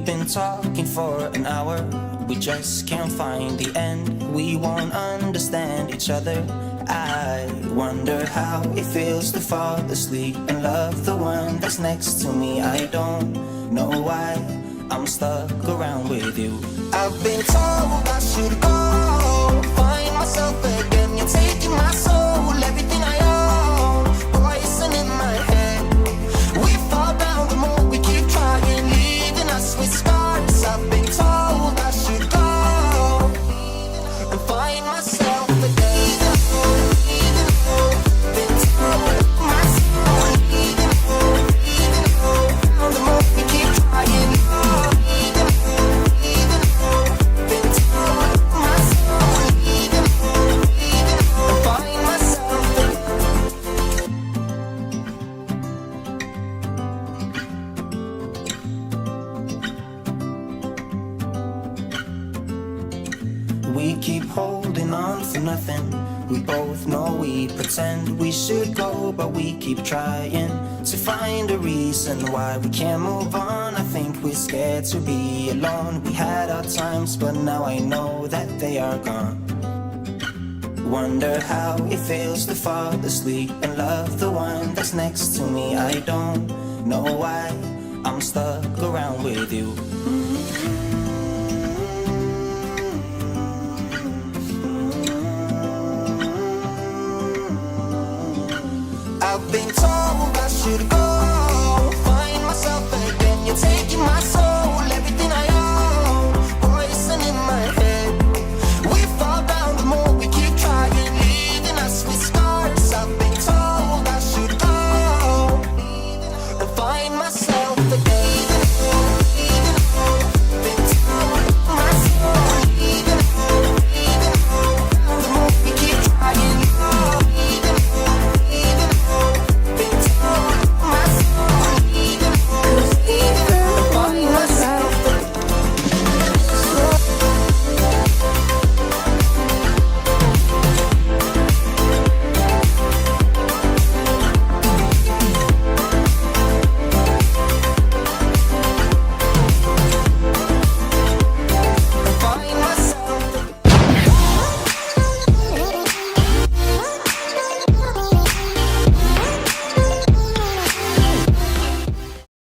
We've been talking for an hour, we just can't find the end. We won't understand each other. I wonder how it feels to fall asleep and love the one that's next to me. I don't know why I'm stuck around with you. I've been told I should go find myself again. You're taking my soul, everything I own. Poison in my head. We fall down the more we keep trying, leaving us with scars. I've been told I should go and find myself again. We keep holding on for nothing. We both know we pretend we should go, but we keep trying to find a reason why we can't move on. I think we're scared to be alone. We had our times, but now I know that they are gone. Wonder how it feels to fall asleep and love the one that's next to me. I don't know why I'm stuck around with you. I've been told